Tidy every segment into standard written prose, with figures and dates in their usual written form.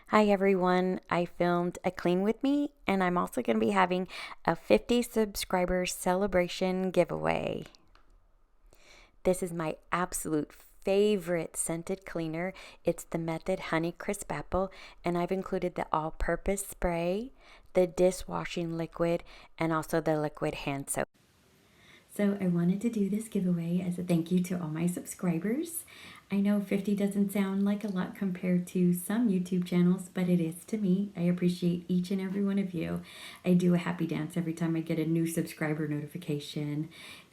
Hi everyone, I filmed a Clean With Me and I'm also going to be having a 50 subscriber celebration giveaway. This is my absolute favorite scented cleaner. It's the Method Honey Crisp Apple, and I've included the all-purpose spray, the dishwashing liquid, and also the liquid hand soap. So I wanted to do this giveaway as a thank you to all my subscribers. I know 50 doesn't sound like a lot compared to some YouTube channels, but it is to me. I appreciate each and every one of you. I do a happy dance every time I get a new subscriber notification.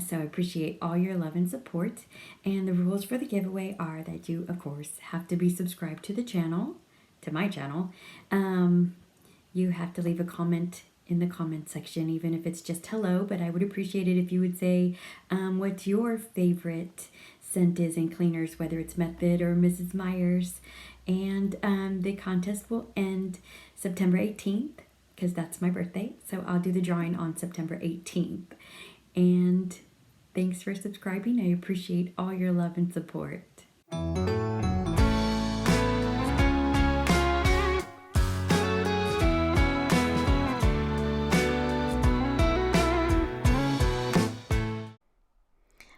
So I appreciate all your love and support. And the rules for the giveaway are that you, of course, have to be subscribed to the channel, to my channel. You have to leave a comment in the comment section, even if it's just hello, but I would appreciate it if you would say what your favorite scent is in cleaners, whether it's Method or Mrs. Meyer's. And the contest will end September 18th, because that's my birthday, so I'll do the drawing on September 18th. And thanks for subscribing. I appreciate all your love and support.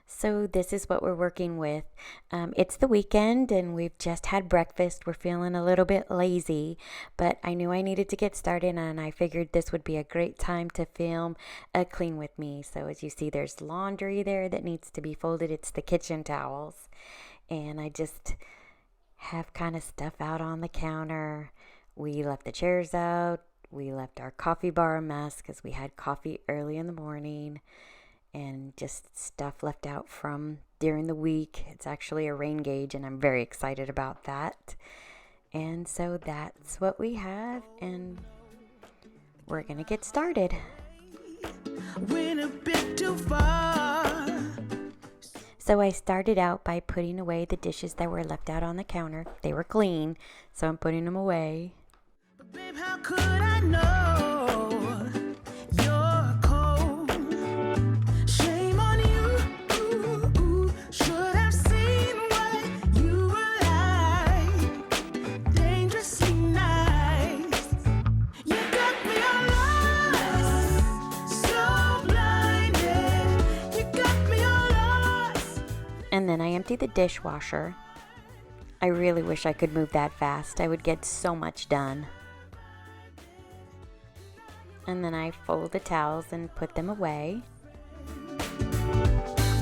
So this is what we're working with. It's the weekend and we've just had breakfast. We're feeling a little bit lazy, but I knew I needed to get started and I figured this would be a great time to film a Clean With Me. So as you see, there's laundry there that needs to be folded. It's the kitchen towels. And I just have kind of stuff out on the counter. We left the chairs out. We left our coffee bar a mess because we had coffee early in the morning. And just stuff left out from during the week. It's actually a rain gauge and I'm very excited about that. And so that's what we have and we're gonna get started. Went a bit too far. So I started out by putting away the dishes that were left out on the counter. They were clean, so I'm putting them away. But babe, how could I know? And then I empty the dishwasher. I really wish I could move that fast. I would get so much done. And then I fold the towels and put them away.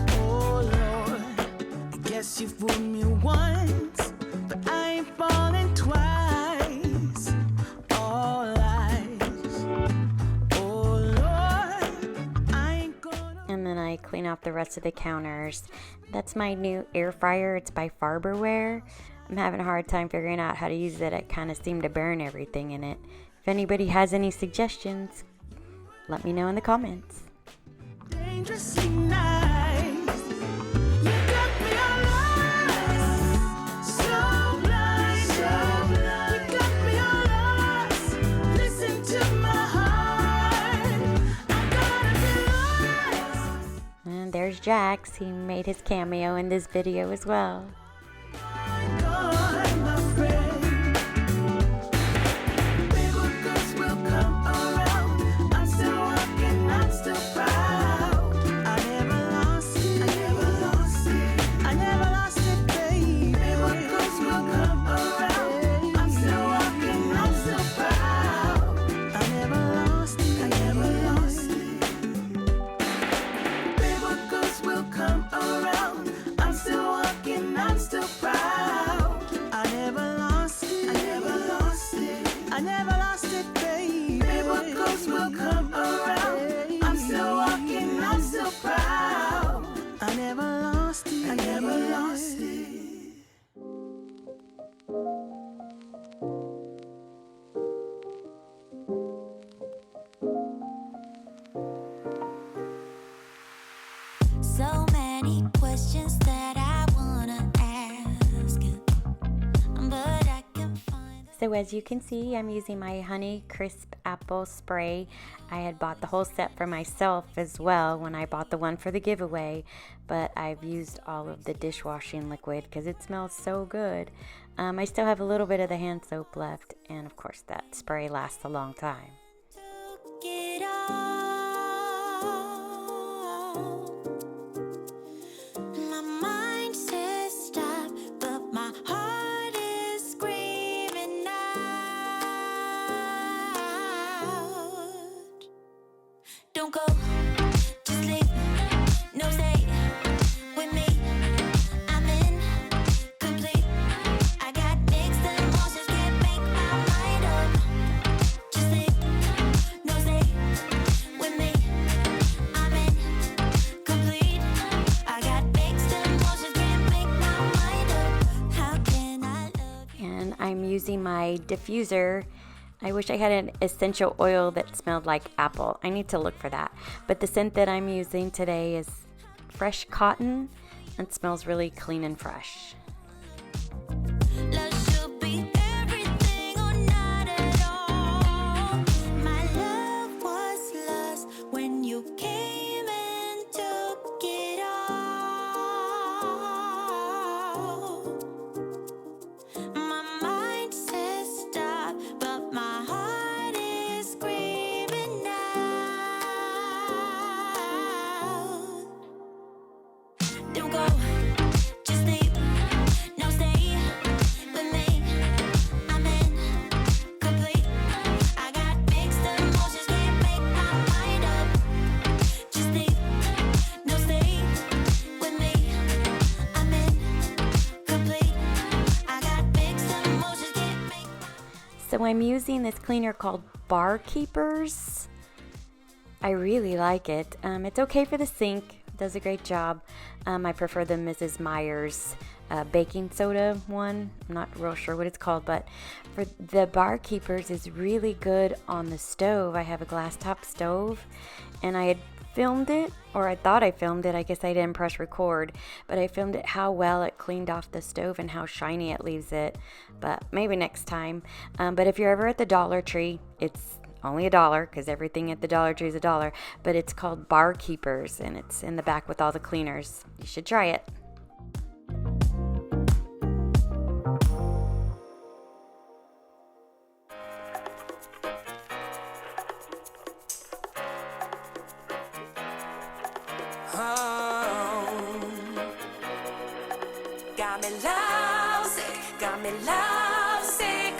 Oh Lord, I guess you fooled me once, but I ain't falling twice. All lies. Oh Lord, I ain't gonna. And then I clean off the rest of the counters. That's my new air fryer. It's by Farberware. I'm having a hard time figuring out how to use it. I kind of seem to burn everything in it. If anybody has any suggestions, let me know in the comments. Dangerously nice. You got me all lost. So blind, so blind. You got me all lost. Listen to my heart. I gotta be lost. And there's Jax. He made his cameo in this video as well. I'm So as you can see, I'm using my Honey Crisp Apple Spray. I had bought the whole set for myself as well when I bought the one for the giveaway, but I've used all of the dishwashing liquid because it smells so good. I still have a little bit of the hand soap left, and of course that spray lasts a long time. Don't go, just leave, no stay with me, I'm incomplete. I got mixed emotions, can't make my mind up. Just leave, no stay with me, I'm incomplete. I got mixed emotions, can't make my mind up. How can I love you? And I'm using my diffuser. I wish I had an essential oil that smelled like apple. I need to look for that. But the scent that I'm using today is fresh cotton and smells really clean and fresh. Love should be everything or not at all. My love was lost when you came and took it all. My mind says stop, but my heart is screaming out. Don't go, just leave, no stay with me, I'm incomplete. I got mixed emotions, can't make my mind up. Just leave, no stay with me, I'm incomplete. I got mixed emotions, can't make. So I'm using this cleaner called Barkeepers. I really like it. It's okay for the sink. Does a great job. I prefer the Mrs. Meyer's baking soda one. I'm not real sure what it's called, but for the Barkeepers is really good on the stove. I have a glass top stove, and I had filmed it, or I thought I filmed it. I guess I didn't press record, but I filmed it how well it cleaned off the stove and how shiny it leaves it. But maybe next time. But if you're ever at the Dollar Tree, it's only $1 because everything at the Dollar Tree is $1, but it's called Barkeepers and it's in the back with all the cleaners. You should try it. Got me lovesick, got me lovesick.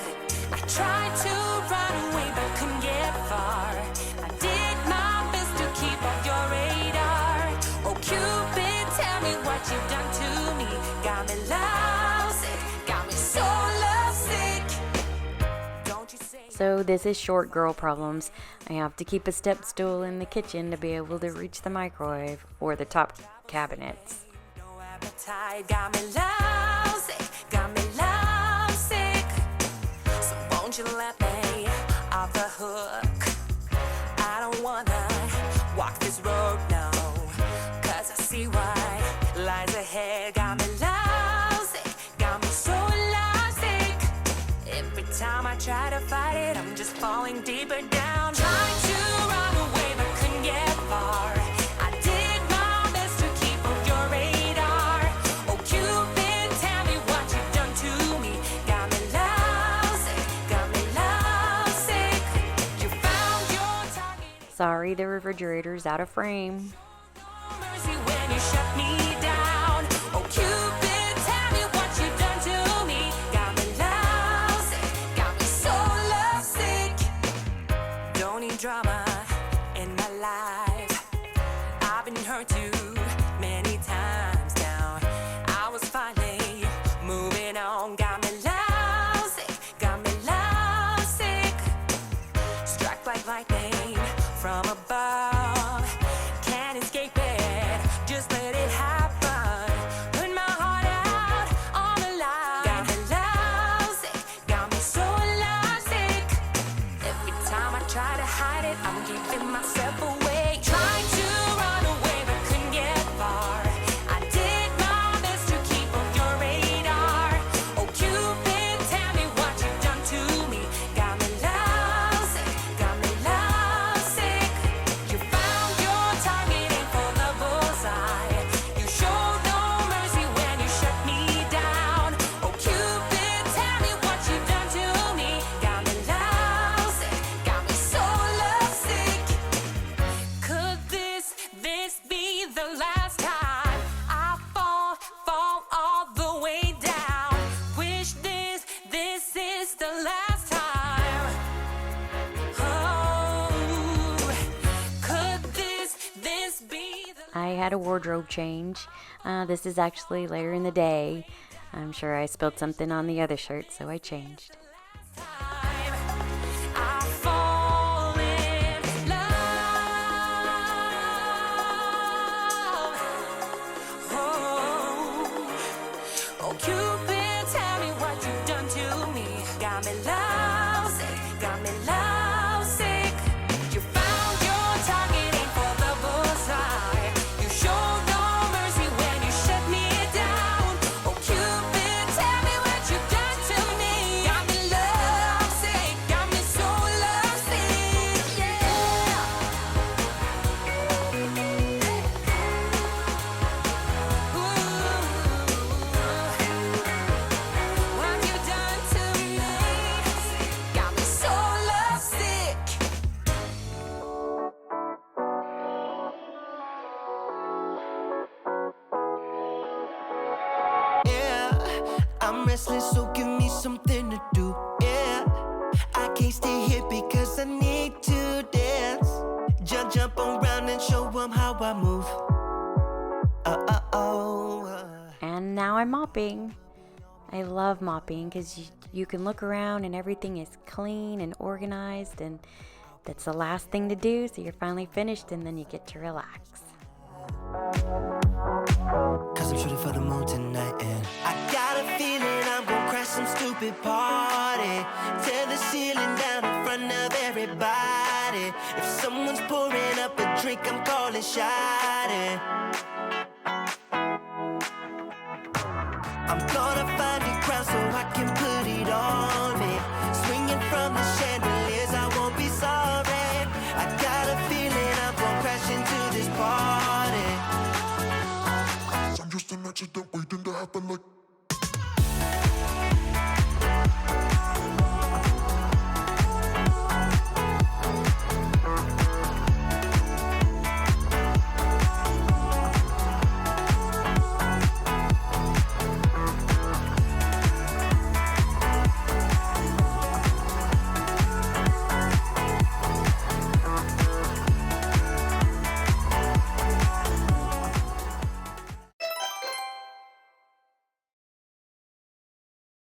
I tried to run away but couldn't get far. I did my best to keep off your radar. Oh Cupid, tell me what you've done to me. Got me lovesick, got me so lovesick. Don't you say. So this is short girl problems. I have to keep a step stool in the kitchen to be able to reach the microwave or the top cabinets. Got me lovesick, got me lovesick. So won't you let me off the hook? I don't wanna walk this road now, 'cause I see what lies ahead. Got me lovesick, got me so lovesick. Every time I try to fight it, I'm just falling deeper down. Trying to run away but couldn't get far. I did my best to keep off your radar. Oh Cupid, tell me what you've done to me. Got me lovesick, got me lovesick. You found your target. Sorry, the refrigerator's out of frame. Mercy when you shut me down. Oh Cupid, tell me what you've done to me. Got me lovesick, got me so lovesick. Don't need drama in my life. I've been hurt too many times now. I was finally moving on. Got me lovesick, got me lovesick. Struck like lightning from above. Can't escape it, just let it happen. Put my heart out on the line. Got me lovesick, got me so lovesick. Every time I try to hide it, I'm keeping myself away. Trying to run away but couldn't get far. I did my best to keep off your radar. Oh Cupid, tell me what you've done to this the last time? Oh, could this be the I had a wardrobe change. This is actually later in the day. I'm sure I spilled something on the other shirt, so I changed. time I fall in love? Oh, Cupid, tell me what you've done to me. Got me lovesick, got me lovesick. You found your target, aim for the bullseye. You showed no mercy when you shut me down. Oh, Cupid, tell me what you've done to me. Got me lovesick, got me so lovesick, yeah. What you done to me? Got me so lovesick. Yeah, I'm restless, so give me something to do. Yeah, I can't stay here because I need to dance. Jump around and show 'em how I move. And now I'm mopping. I love mopping because you can look around and everything is clean and organized, and that's the last thing to do, so you're finally finished and then you get to relax. Cause I'm shooting for the moon tonight, and I got a feeling I'm gonna crash some stupid party. Tear the ceiling down in front of everybody. If someone's pouring up a drink, I'm calling shawty. I'm gonna find a crown so I can put it on me. Swinging from the chandeliers, I won't be sorry. I got a feeling I'm gonna crash into this party. I'm just an accident waiting to happen like